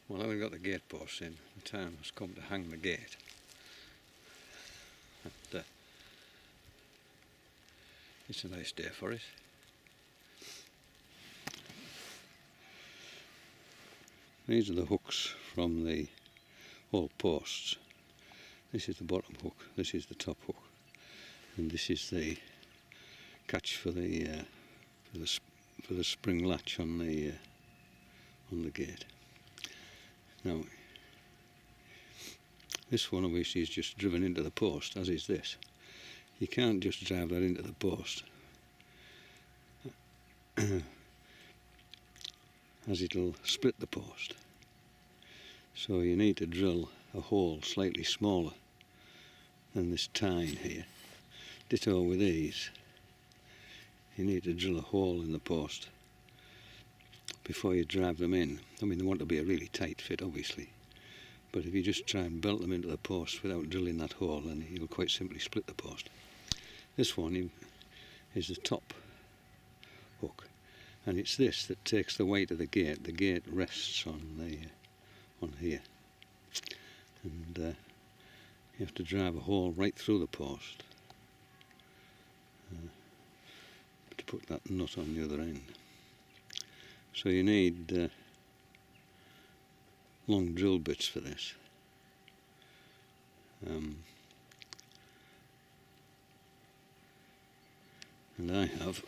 Well, now we've got the gate posts in, the time has come to hang the gate. And, it's a nice day for it. These are the hooks from the whole posts. This is the bottom hook, this is the top hook, and this is the catch for the spring latch on the gate. Now, this one obviously is just driven into the post, as is this. You can't just drive that into the post, as it'll split the post. So you need to drill a hole slightly smaller than this tine here. Ditto with these. You need to drill a hole in the post before you drive them in. I mean, they want to be a really tight fit, obviously, but if you just try and belt them into the post without drilling that hole, then you'll quite simply split the post. This one is the top hook, and it's this that takes the weight of the gate. The gate rests on here, and you have to drive a hole right through the post to put that nut on the other end. So you need long drill bits for this. And I have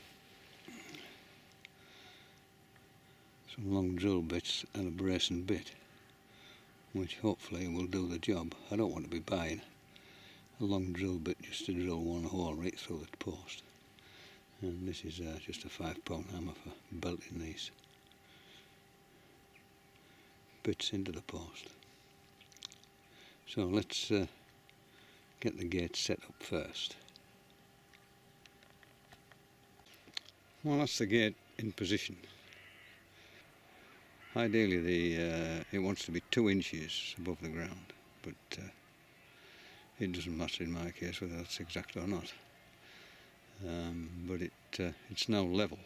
some long drill bits and a brace and bit, which hopefully will do the job. I don't want to be buying a long drill bit just to drill one hole right through the post. And this is just a 5-pound hammer for belting these bits into the post. So let's get the gate set up first. Well, that's the gate in position. Ideally it wants to be 2 inches above the ground, but it doesn't matter in my case whether that's exact or not. But it's now level,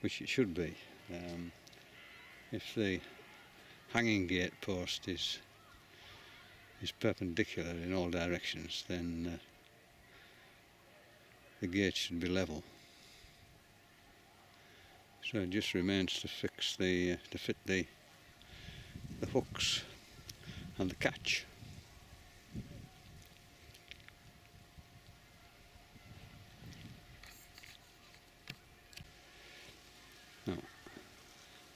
which it should be. If the hanging gate post is perpendicular in all directions, then the gate should be level. So it just remains to fit the hooks and the catch. Now,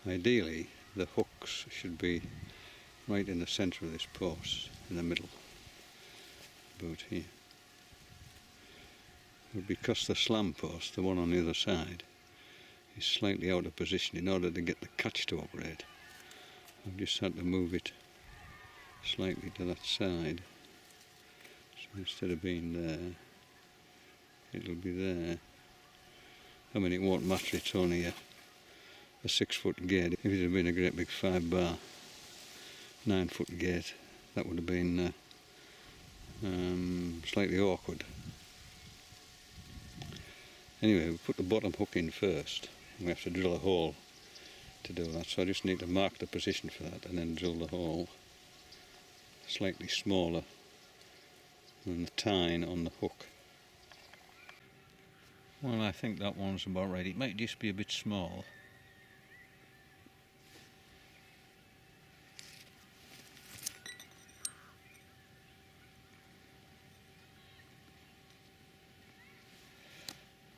ideally the hooks should be right in the centre of this post, in the middle, about here. But because the slam post, the one on the other side, is slightly out of position, in order to get the catch to operate, I've just had to move it slightly to that side. So instead of being there, it'll be there. I mean, it won't matter, it's only a 6-foot gate. If it had been a great big 5-bar 9-foot gate, that would have been slightly awkward. Anyway, we put the bottom hook in first. We have to drill a hole to do that, so I just need to mark the position for that and then drill the hole slightly smaller than the tine on the hook. Well, I think that one's about right. It might just be a bit small.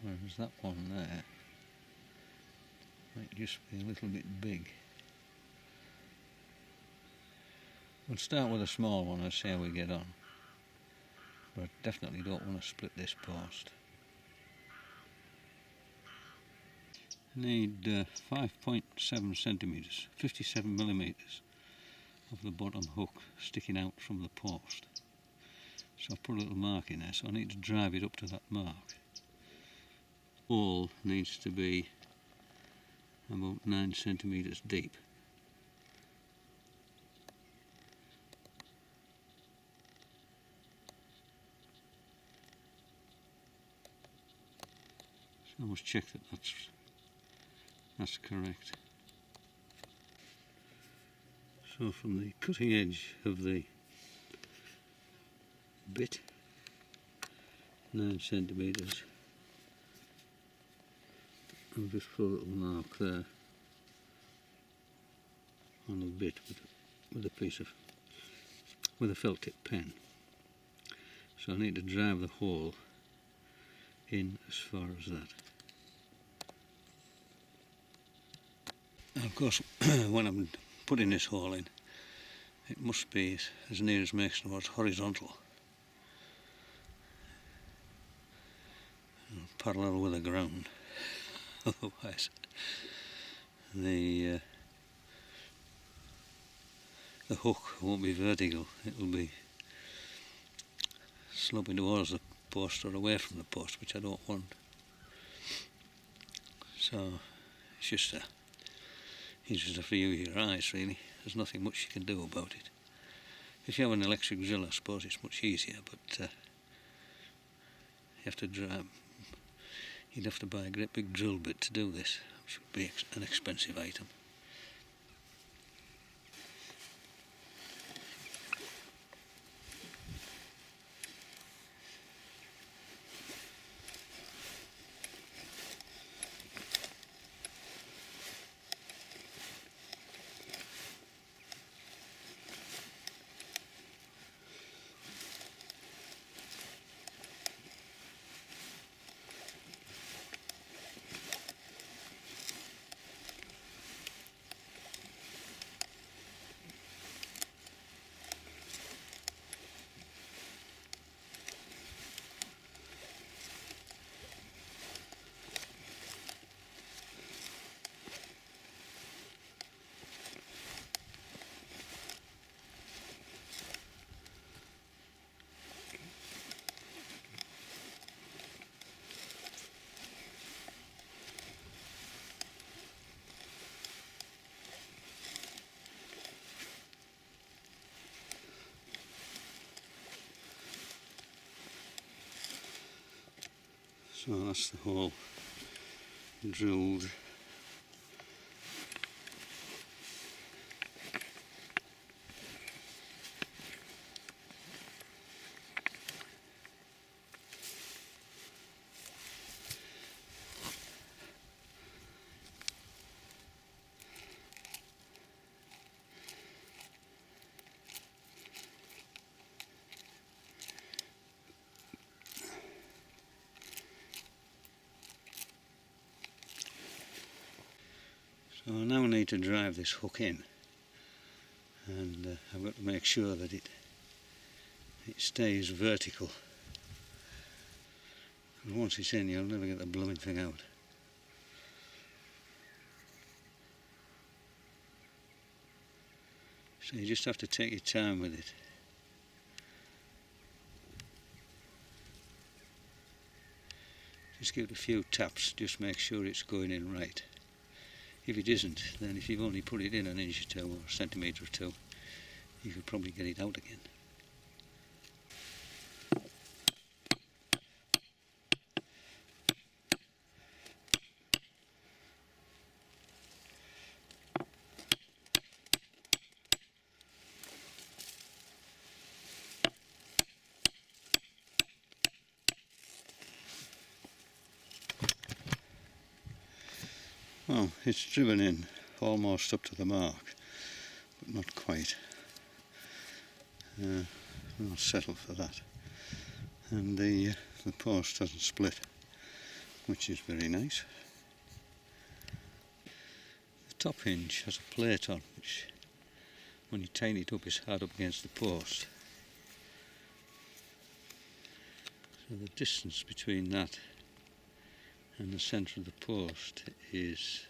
Whereas that one there might just be a little bit big. We'll start with a small one and see how we get on. But I definitely don't want to split this post. I need 5.7 centimetres, 57 millimetres of the bottom hook sticking out from the post. So I've put a little mark in there, so I need to drive it up to that mark. Hole needs to be about 9 centimetres deep. So I must check that that's correct. So from the cutting edge of the bit, 9 centimetres, I'll just put a little mark there on the bit with a felt tip pen. So I need to drive the hole in as far as that. And of course, when I'm putting this hole in, it must be as near as makes towards horizontal, parallel with the ground. Otherwise, the hook won't be vertical. It'll be sloping towards the post or away from the post, which I don't want. So it's just you just have to use your eyes, really. There's nothing much you can do about it. If you have an electric drill, I suppose it's much easier, but you have to drive. You'd have to buy a great big drill bit to do this, which would be an expensive item. So that's the hole drilled. So I now need to drive this hook in, and I've got to make sure that it stays vertical. And once it's in, you'll never get the blooming thing out. So you just have to take your time with it. Just give it a few taps, just make sure it's going in right. If it isn't, then if you've only put it in an inch or two or a centimetre or two, you could probably get it out again. Well, it's driven in almost up to the mark, but not quite. I'll settle for that. And the post doesn't split, which is very nice. The top hinge has a plate on, which when you tighten it up is hard up against the post. So the distance between that and the centre of the post is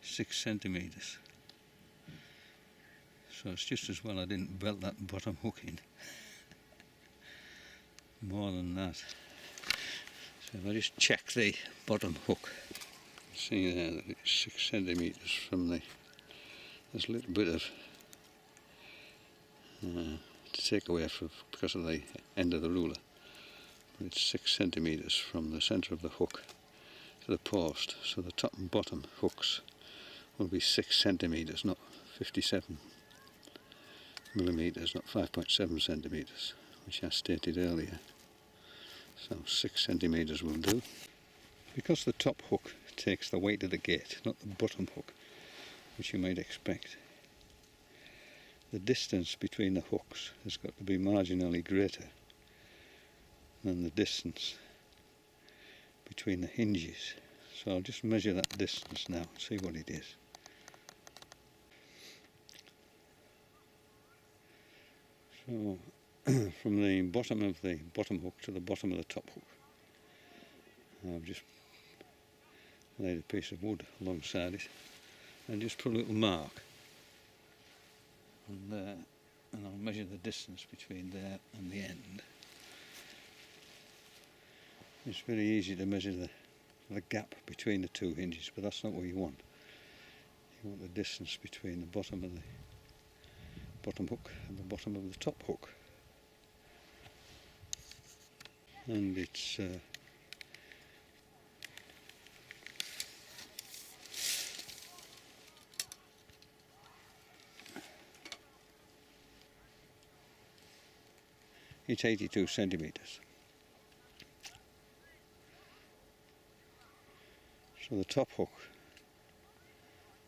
6 centimetres. So it's just as well I didn't belt that bottom hook in. More than that. So if I just check the bottom hook, see there that it's 6 centimetres from the, there's a little bit of to take away from because of the end of the ruler, It's 6 centimetres from the centre of the hook to the post, so the top and bottom hooks will be 6 centimetres, not 57 millimetres, not 5.7 centimetres, which I stated earlier. So 6 centimetres will do. Because the top hook takes the weight of the gate, not the bottom hook, which you might expect, the distance between the hooks has got to be marginally greater than the distance between the hinges. So I'll just measure that distance now and see what it is. So from the bottom of the bottom hook to the bottom of the top hook, I've just laid a piece of wood alongside it and just put a little mark on there, and I'll measure the distance between there and the end. It's very easy to measure the gap between the two hinges, but that's not what you want. You want the distance between the bottom of the bottom hook and the bottom of the top hook. And it's 82 centimetres. So the top hook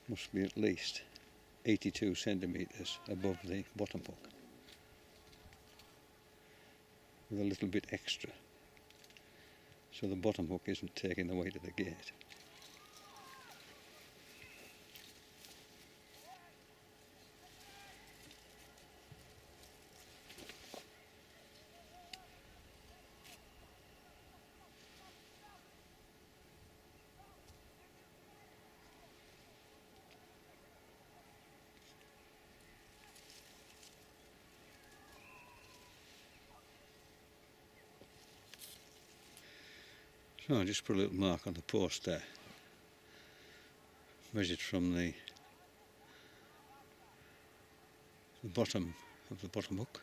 must be at least 82 centimetres above the bottom hook, with a little bit extra, so the bottom hook isn't taking the weight of the gate. So I just put a little mark on the post there, measured from the bottom of the bottom hook,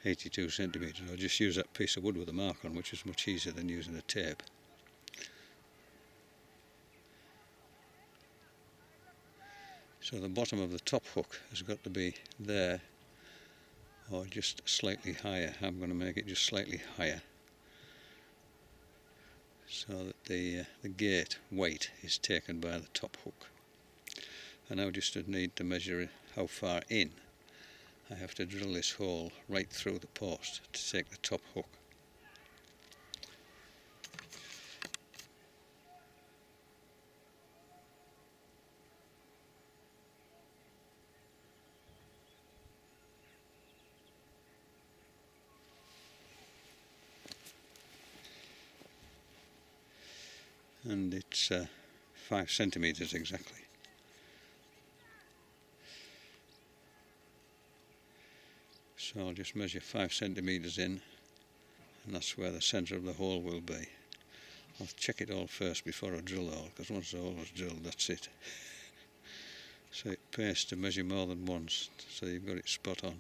82 centimetres. I'll just use that piece of wood with a mark on, which is much easier than using a tape. So the bottom of the top hook has got to be there, or just slightly higher. I'm going to make it just slightly higher, so that the gate weight is taken by the top hook. And now just need to measure how far in I have to drill this hole right through the post to take the top hook. And it's 5 centimetres exactly. So I'll just measure 5 centimetres in, and that's where the centre of the hole will be. I'll check it all first before I drill the hole, because once the hole is drilled, that's it. So it pays to measure more than once, so you've got it spot on.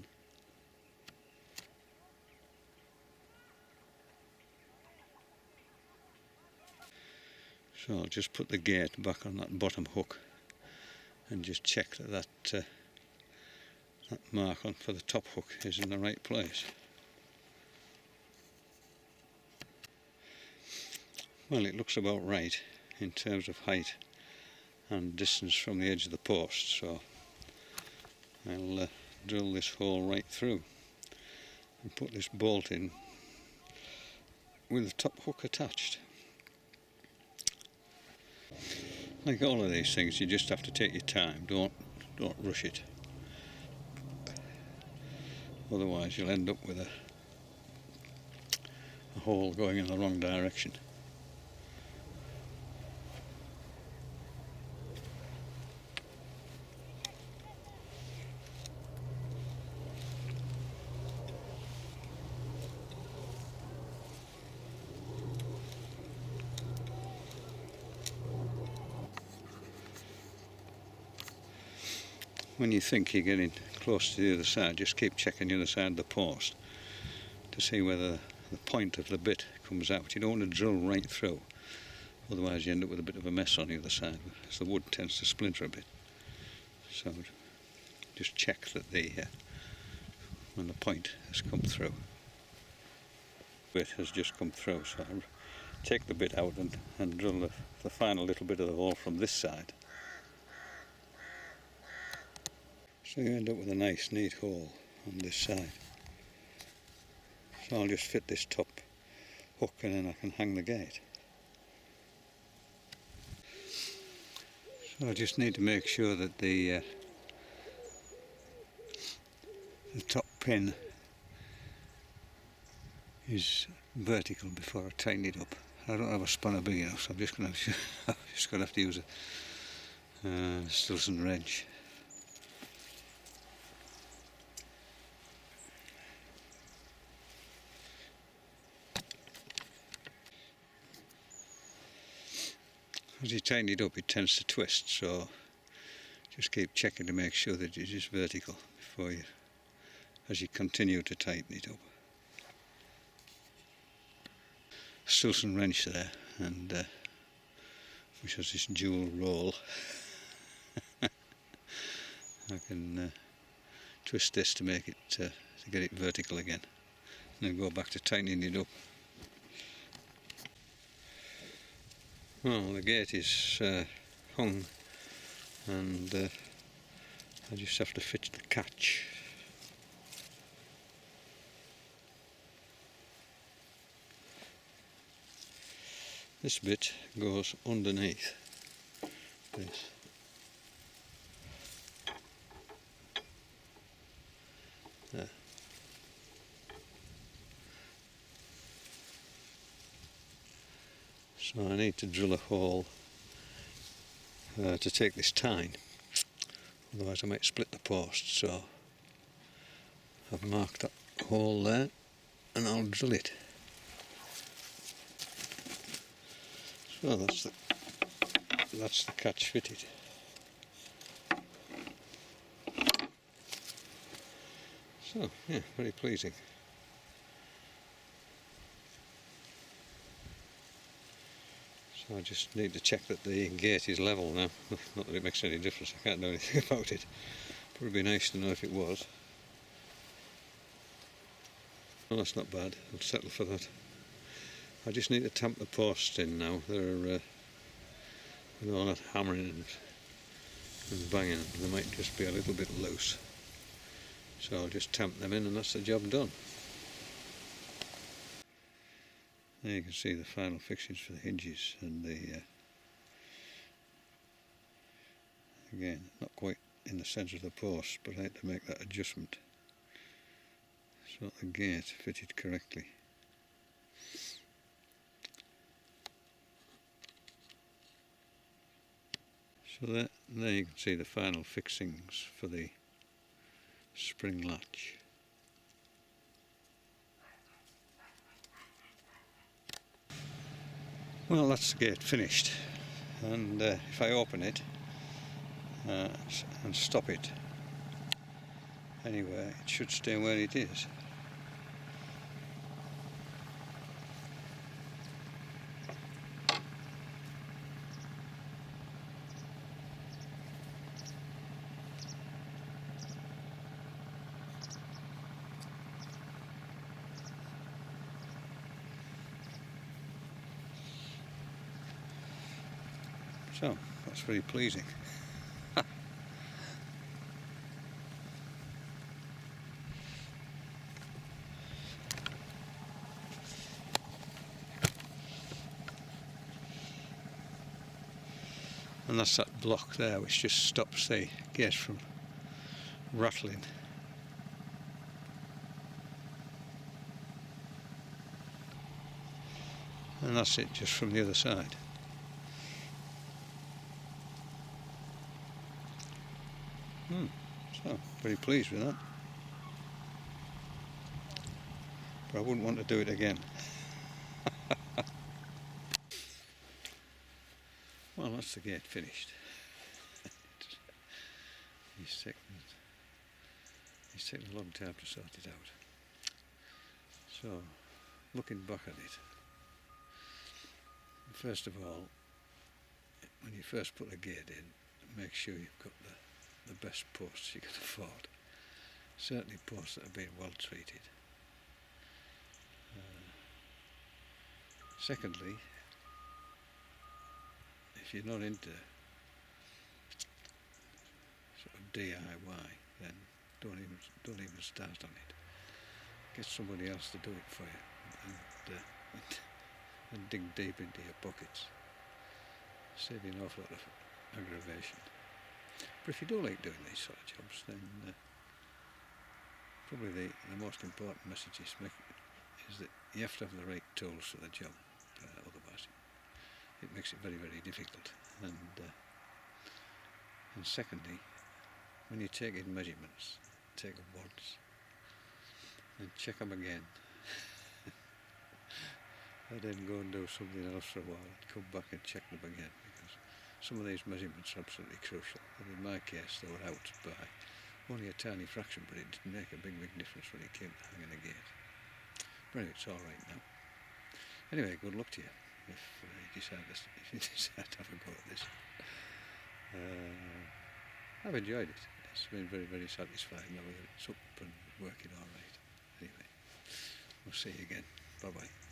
So I'll just put the gate back on that bottom hook and just check that that mark on for the top hook is in the right place. Well, it looks about right in terms of height and distance from the edge of the post, so I'll drill this hole right through and put this bolt in with the top hook attached. Like all of these things, you just have to take your time, don't rush it. Otherwise you'll end up with a hole going in the wrong direction. When you think you're getting close to the other side, just keep checking the other side of the post, to see whether the point of the bit comes out. You don't want to drill right through, otherwise you end up with a bit of a mess on the other side, because the wood tends to splinter a bit. So just check that when the point has come through. The bit has just come through, so I'll take the bit out and drill the final little bit of the hole from this side. So you end up with a nice neat hole on this side. So I'll just fit this top hook and then I can hang the gate. So I just need to make sure that the top pin is vertical before I tighten it up. I don't have a spanner big enough, so I'm just going to have to use a Stilson wrench. As you tighten it up, it tends to twist, so just keep checking to make sure that it is vertical as you continue to tighten it up. Stilson wrench there, and which has this dual roll. I can twist this to make it to get it vertical again, and then go back to tightening it up. Well, the gate is hung, and I just have to fit the catch. This bit goes underneath this. There. So I need to drill a hole to take this tine, otherwise I might split the post, so I've marked that hole there and I'll drill it. So that's the catch fitted. So yeah, very pleasing. So I just need to check that the gate is level now. Not that it makes any difference, I can't do anything about it. But it'd be nice to know if it was. Well, that's not bad, I'll settle for that. I just need to tamp the posts in now. They're with all that hammering and banging, they might just be a little bit loose. So I'll just tamp them in and that's the job done. There you can see the final fixings for the hinges and again, not quite in the centre of the post, but I had to make that adjustment so that the gate fitted correctly. So there you can see the final fixings for the spring latch. Well, that's the gate finished, and if I open it and stop it anywhere, it should stay where it is. So, that's very pleasing. And that's that block there which just stops the gate from rattling. And that's it just from the other side. So, very pleased with that. But I wouldn't want to do it again. Well, that's the gate finished. It's taken a long time to sort it out. So, looking back at it, first of all, when you first put the gate in, make sure you've got the best posts you can afford. Certainly posts that have been well treated. Secondly, if you're not into sort of DIY, then don't even start on it. Get somebody else to do it for you, and dig deep into your pockets. Save you an awful lot of aggravation. But if you do like doing these sort of jobs, then probably the most important message is that you have to have the right tools for the job. Otherwise, it makes it very, very difficult. And secondly, when you take in measurements, take them once and check them again. And then go and do something else for a while and come back and check them again, because some of these measurements are absolutely crucial. And in my case, they were out by only a tiny fraction, but it didn't make a big difference when it came to hanging a gate. But anyway, it's all right now. Anyway, good luck to you if you decide to have a go at this. I've enjoyed it. It's been very, very satisfying now that it's up and working all right. Anyway, we'll see you again. Bye-bye.